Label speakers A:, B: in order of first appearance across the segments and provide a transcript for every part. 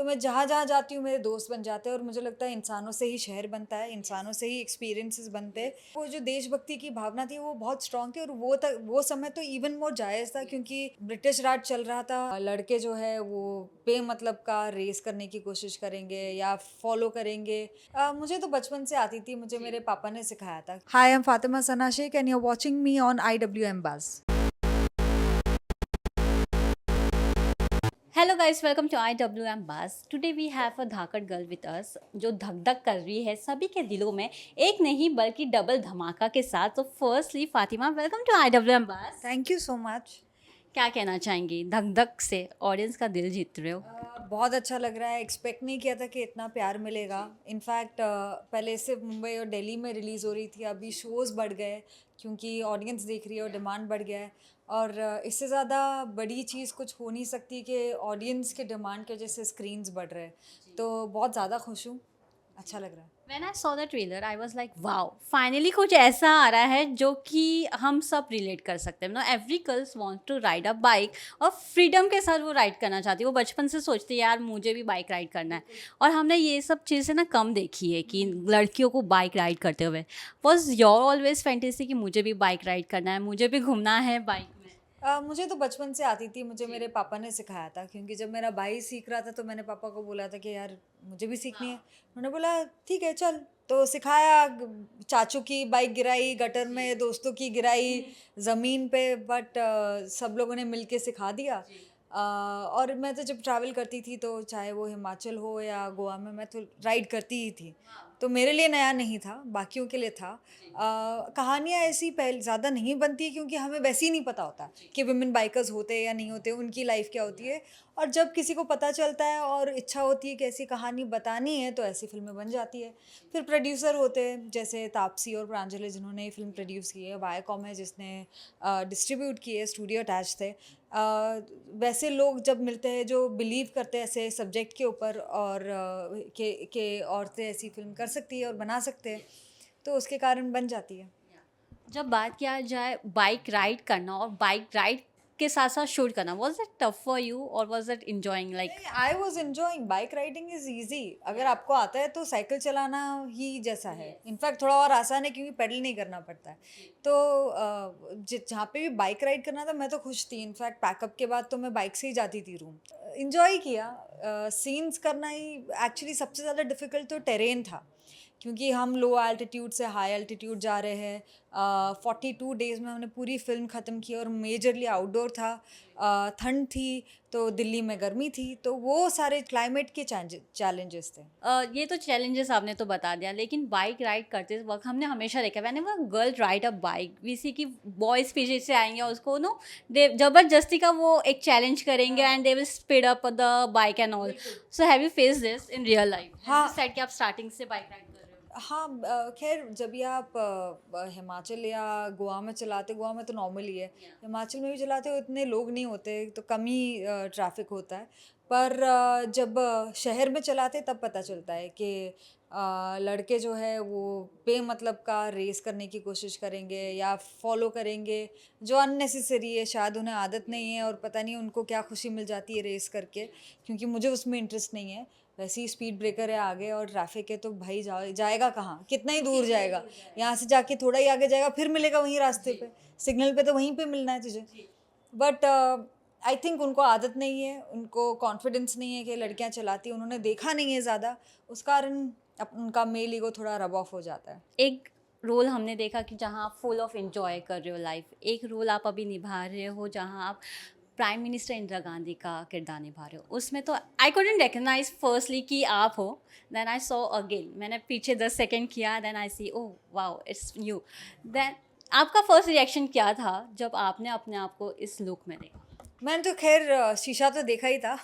A: मैं जहाँ जहाँ जाती हूँ मेरे दोस्त बन जाते हैं और मुझे लगता है इंसानों से ही शहर बनता है, इंसानों से ही एक्सपीरियंसेस बनते हैं। वो जो देशभक्ति की भावना थी वो बहुत स्ट्रांग थी और वो समय तो इवन मोर जायज़ था क्योंकि ब्रिटिश राज चल रहा था। लड़के जो है वो बेमतलब का रेस करने की कोशिश करेंगे या फॉलो करेंगे। मुझे तो बचपन से आती थी, मुझे मेरे पापा ने सिखाया था। Hi, I am Fatima Sana Shaikh and you are watching me on IWM Buzz।
B: Hello guys, welcome to IWM Buzz. Today we have a dhakad girl with us जो धक धक कर रही है सभी के दिलों में, एक नहीं बल्कि डबल धमाका के साथ। तो firstly Fatima, welcome to IWM buzz.
A: Thank you so much.
B: क्या कहना चाहेंगी? धक धक से ऑडियंस का दिल जीत रहे हो।
A: बहुत अच्छा लग रहा है। एक्सपेक्ट नहीं किया था कि इतना प्यार मिलेगा। इनफैक्ट पहले सिर्फ मुंबई और दिल्ली में रिलीज़ हो रही थी, अभी शोज़ बढ़ गए क्योंकि ऑडियंस देख रही है और डिमांड बढ़ गया है। और इससे ज़्यादा बड़ी चीज़ कुछ हो नहीं सकती कि ऑडियंस के डिमांड की वजह से स्क्रीन्स बढ़ रहे हैं। तो बहुत ज़्यादा खुश हूँ, अच्छा लग रहा है।
B: When I saw the trailer I was like wow, finally कुछ ऐसा आ रहा है जो कि हम सब रिलेट कर सकते हैं। No, every girls want to ride a bike और फ्रीडम के साथ वो राइड करना चाहती है। वो बचपन से सोचती है यार मुझे भी बाइक राइड करना है। और हमने ये सब चीज़ें ना कम देखी है कि लड़कियों को बाइक राइड करते हुए। वॉज योर ऑलवेज फैंटेसी कि मुझे भी बाइक राइड करना है, मुझे भी घूमना है बाइक में?
A: मुझे तो बचपन से आती थी, मुझे मेरे पापा ने सिखाया था क्योंकि जब मेरा भाई सीख रहा था तो मैंने पापा को बोला था कि यार मुझे भी सीखनी है। उन्होंने बोला ठीक है चल, तो सिखाया। चाचू की बाइक गिराई गटर में, दोस्तों की गिराई ज़मीन पे, बट सब लोगों ने मिल के सिखा दिया। और मैं तो जब ट्रैवल करती थी तो चाहे वो हिमाचल हो या गोवा में, मैं तो राइड करती ही थी। तो मेरे लिए नया नहीं था, बाकियों के लिए था। कहानियाँ ऐसी पहले ज़्यादा नहीं बनती क्योंकि हमें वैसे ही नहीं पता होता कि वुमेन बाइकर्स होते हैं या नहीं होते, उनकी लाइफ क्या होती है। और जब किसी को पता चलता है और इच्छा होती है कि ऐसी कहानी बतानी है तो ऐसी फिल्में बन जाती है। फिर प्रोड्यूसर होते हैं जैसे तापसी और प्रांजलि जिन्होंने ये फिल्म प्रोड्यूस की है, वायाकॉम है जिसने डिस्ट्रीब्यूट की है, स्टूडियो अटैच थे। वैसे लोग जब मिलते हैं जो बिलीव करते हैं ऐसे सब्जेक्ट के ऊपर और के औरतें ऐसी फिल्म कर सकती है और बना सकते हैं, तो उसके कारण बन जाती है।
B: जब बात किया जाए बाइक राइड करना और बाइक राइड के साथ साथ शूट करना, was it tough for you और was it enjoying like?
A: I was enjoying. Bike riding is easy, अगर आपको आता है तो साइकिल चलाना ही जैसा है। इनफैक्ट थोड़ा और आसान है क्योंकि पेडल नहीं करना पड़ता है। तो जहाँ पे भी बाइक राइड करना था मैं तो खुश थी। इनफैक्ट पैकअप के बाद तो मैं बाइक से ही जाती थी रूम। इंजॉय किया। सीन्स करना ही एक्चुअली सबसे ज़्यादा डिफ़िकल्ट तो टेरेन था क्योंकि हम लो एल्टीट्यूड से हाई एल्टीट्यूड जा रहे हैं। 42 डेज़ में हमने पूरी फिल्म ख़त्म की और मेजरली आउटडोर था। ठंड थी तो दिल्ली में गर्मी थी, तो वो सारे क्लाइमेट के चैलेंजेस थे।
B: ये तो चैलेंजेस आपने तो बता दिया, लेकिन बाइक राइड करते वक्त हमने हमेशा देखा मैंने वो girl ride a bike we see की बॉयज़ पीछे से आएंगे और उसको नो दे जबरदस्ती का वो एक चैलेंज करेंगे and they will speed up the bike and all. So have you face this in real life?
A: हाँ।
B: सेट कि आप स्टार्टिंग से बाइक राइड कर रहे हो।
A: हाँ, खैर जब भी आप हिमाचल या गोवा में चलाते, गोवा में तो नॉर्मल ही है, हिमाचल में भी चलाते हो इतने लोग नहीं होते तो कम ही ट्रैफिक होता है। पर जब शहर में चलाते तब पता चलता है कि लड़के जो है वो बेमतलब का रेस करने की कोशिश करेंगे या फॉलो करेंगे, जो अननेसेसरी है। शायद उन्हें आदत नहीं है और पता नहीं उनको क्या खुशी मिल जाती है रेस करके, क्योंकि मुझे उसमें इंटरेस्ट नहीं है। वैसे ही स्पीड ब्रेकर है आगे और ट्रैफिक है तो भाई जाएगा कहाँ, कितना ही दूर जाएगा। यहाँ से जाके थोड़ा ही आगे जाएगा फिर मिलेगा वहीं रास्ते पे, सिग्नल पे तो वहीं पे मिलना है तुझे। बट आई थिंक उनको आदत नहीं है, उनको कॉन्फिडेंस नहीं है कि लड़कियाँ चलाती हैं, उन्होंने देखा नहीं है ज़्यादा, उस कारण उनका मेल ईगो थोड़ा रब ऑफ हो जाता है।
B: एक रोल हमने देखा कि जहाँ आप फुल ऑफ एंजॉय कर रहे हो लाइफ, एक रोल आप अभी निभा रहे हो जहाँ आप प्राइम मिनिस्टर इंदिरा गांधी का किरदार निभा रहे हो। उसमें तो आई कुडंट रिकग्नाइज फर्स्टली कि आप हो, देन आई सॉ अगेन, मैंने पीछे 10 सेकेंड किया, then I see oh wow it's you. Then आपका फर्स्ट रिएक्शन क्या था जब आपने अपने आप को इस लुक में देखा?
A: मैंने तो खैर शीशा तो देखा ही था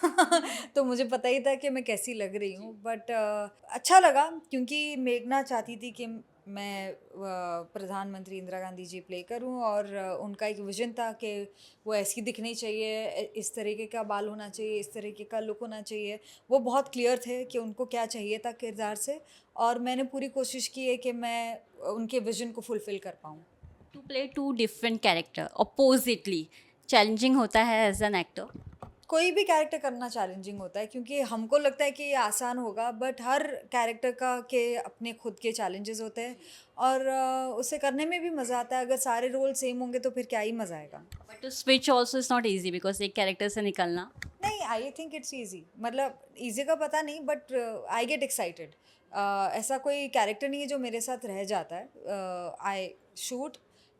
A: तो मुझे पता ही था कि मैं कैसी लग रही हूँ। बट अच्छा लगा क्योंकि मेघना चाहती थी कि मैं प्रधानमंत्री इंदिरा गांधी जी प्ले करूं और उनका एक विजन था कि वो ऐसी दिखनी चाहिए, इस तरीके का बाल होना चाहिए, इस तरीके का लुक होना चाहिए। वो बहुत क्लियर थे कि उनको क्या चाहिए था किरदार से, और मैंने पूरी कोशिश की है कि मैं उनके विजन को फुलफ़िल कर पाऊँ।
B: To play two different character oppositely challenging होता है एज एन एक्टर?
A: कोई भी कैरेक्टर करना चैलेंजिंग होता है क्योंकि हमको लगता है कि ये आसान होगा, बट हर कैरेक्टर का के अपने खुद के चैलेंजेस होते हैं और उसे करने में भी मज़ा आता है। अगर सारे रोल सेम होंगे तो फिर क्या ही मज़ा आएगा।
B: But to switch also is not easy because एक कैरेक्टर से निकलना।
A: नहीं, आई थिंक इट्स ईजी, मतलब ईजी का पता नहीं, बट आई गेट एक्साइटेड। ऐसा कोई कैरेक्टर नहीं है जो मेरे साथ रह जाता है। I shoot,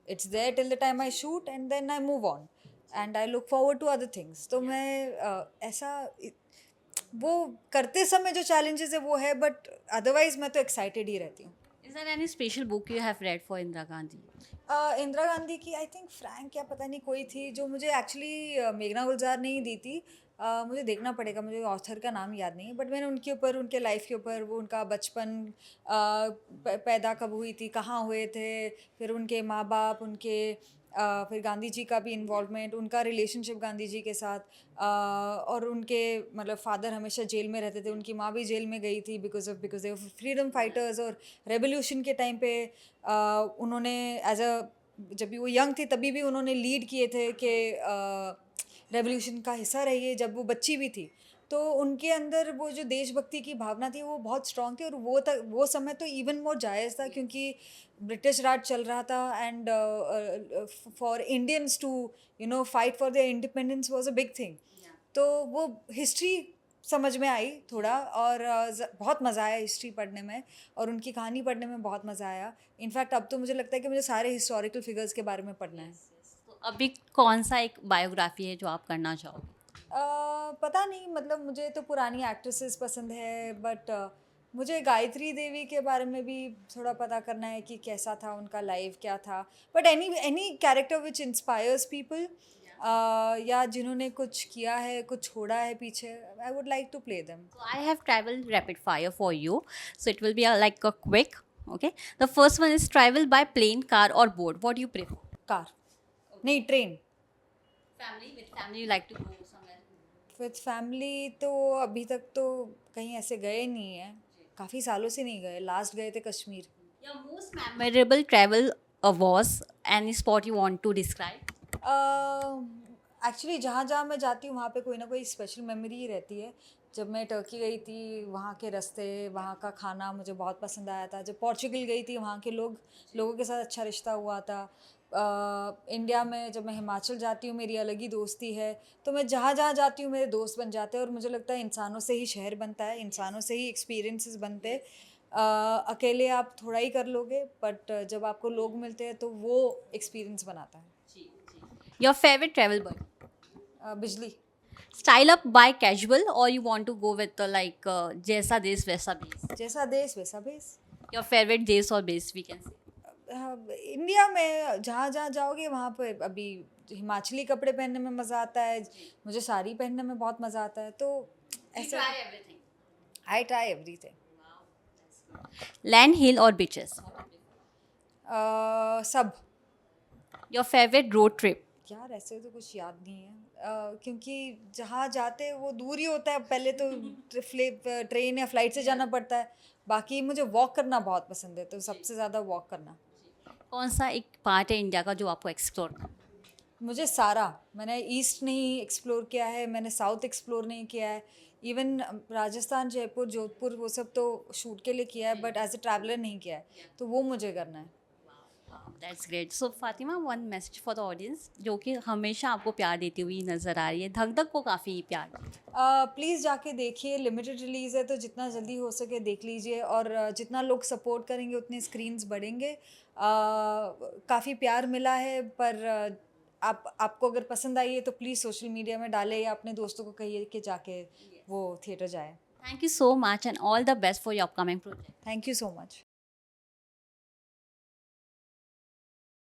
A: it's there till the time I shoot and then I move on and I look forward to other things. तो मैं वो करते समय जो चैलेंजेस है वो है, बट अदरवाइज मैं तो एक्साइटेड ही रहती हूँ।
B: Is there any special book you have read for Indira Gandhi?
A: Indira Gandhi की आई थिंक फ्रैंक या पता नहीं कोई थी जो मुझे एक्चुअली मेघना गुलजार ने ही दी थी। मुझे देखना पड़ेगा, मुझे ऑथर का नाम याद नहीं है, बट मैंने उनके ऊपर, उनके लाइफ के ऊपर, वो उनका बचपन, पैदा कब हुई थी, कहाँ हुए थे, फिर उनके माँ बाप, उनके फिर गांधी जी का भी इन्वॉल्वमेंट, उनका रिलेशनशिप गांधी जी के साथ, और उनके मतलब फादर हमेशा जेल में रहते थे, उनकी माँ भी जेल में गई थी बिकॉज दे फ्रीडम फाइटर्स। और रेवोल्यूशन के टाइम पे उन्होंने जब भी वो यंग थी तभी भी उन्होंने लीड किए थे कि रेवोल्यूशन का हिस्सा रही है, जब वो बच्ची भी थी। तो उनके अंदर वो जो देशभक्ति की भावना थी वो बहुत स्ट्रांग थी, और वो समय तो इवन मोर जायज़ था क्योंकि ब्रिटिश राज चल रहा था and for Indians to fight for their independence was a big thing. तो वो हिस्ट्री समझ में आई थोड़ा, और बहुत मज़ा आया हिस्ट्री पढ़ने में, और उनकी कहानी पढ़ने में बहुत मज़ा आया। इनफैक्ट अब तो मुझे लगता है कि मुझे सारे हिस्टोरिकल फिगर्स के बारे में पढ़ना है।
B: तो अभी कौन सा एक बायोग्राफी है जो आप करना चाहोगे?
A: पता नहीं, मतलब मुझे तो पुरानी एक्ट्रेसेस पसंद है, बट मुझे गायत्री देवी के बारे में भी थोड़ा पता करना है कि कैसा था उनका लाइफ, क्या था। But any character which inspires people, या जिन्होंने कुछ किया है, कुछ छोड़ा है पीछे, I would like to play them.
B: So I have travel rapid fire for you. So it will be like a quick. Okay. The first one is travel by plane, car, or boat. What do you prefer?
A: Car, नहीं train.
B: Family. With family, you like to go somewhere.
A: With family तो अभी तक तो कहीं ऐसे गए नहीं हैं, काफ़ी सालों से नहीं गए, लास्ट गए थे Kashmir.
B: Your most memorable travel was any spot you want to describe?
A: Actually जहाँ जहाँ मैं जाती हूँ वहाँ पे कोई ना कोई स्पेशल मेमोरी ही रहती है। जब मैं टर्की गई थी, वहाँ के रास्ते, वहाँ का खाना मुझे बहुत पसंद आया था। जब पोर्चुगल गई थी, वहाँ के लोगों के साथ अच्छा रिश्ता हुआ था। इंडिया में जब मैं हिमाचल जाती हूँ, मेरी अलग ही दोस्ती है। तो मैं जहाँ जहाँ जाती हूँ मेरे दोस्त बन जाते हैं, और मुझे लगता है इंसानों से ही शहर बनता है, इंसानों से ही एक्सपीरियंसेस बनते हैं। अकेले आप थोड़ा ही कर लोगे, बट जब आपको लोग मिलते हैं तो वो एक्सपीरियंस बनाता है।
B: Your favorite travel buddy?
A: बिजली।
B: Style up by casual or you want to go with like जैसा देश वैसा बेस?
A: जैसा देश वैसा भेस।
B: Your favorite देश और base we can say.
A: India में जहाँ जहाँ जाओगे वहाँ पे अभी हिमाचली कपड़े पहनने में मज़ा आता है, मुझे साड़ी पहनने में बहुत मज़ा आता है। तो ऐसे
B: everything.
A: I try everything.
B: Land, hill or beaches?
A: सब।
B: Your favorite road trip?
A: यार ऐसे तो कुछ याद नहीं है, क्योंकि जहाँ जाते हैं वो दूर ही होता है। पहले तो ट्रेन या फ्लाइट से जाना पड़ता है। बाकी मुझे वॉक करना बहुत पसंद है, तो सबसे ज़्यादा वॉक करना।
B: कौन सा एक पार्ट है इंडिया का जो आपको एक्सप्लोर करना है?
A: मुझे सारा, मैंने ईस्ट नहीं एक्सप्लोर किया है, मैंने साउथ एक्सप्लोर नहीं किया है, इवन राजस्थान, जयपुर, जोधपुर, वो सब तो शूट के लिए किया है, बट एज ए ट्रैवलर नहीं किया है, तो वो मुझे करना है।
B: That's great. So Fatima, one message for the audience जो कि हमेशा आपको प्यार देती हुई नज़र आ रही है, धक धक को काफ़ी प्यार देती
A: प्लीज़ जाके देखिए, लिमिटेड रिलीज़ है तो जितना जल्दी हो सके देख लीजिए, और जितना लोग सपोर्ट करेंगे उतने स्क्रीन्स बढ़ेंगे। काफ़ी प्यार मिला है, पर आपको अगर पसंद आई है तो प्लीज़ सोशल मीडिया में डालें या अपने दोस्तों को कहिए कि जाके वो थिएटर जाए।
B: Thank you so much and all the best for your upcoming project.
A: Thank you so much.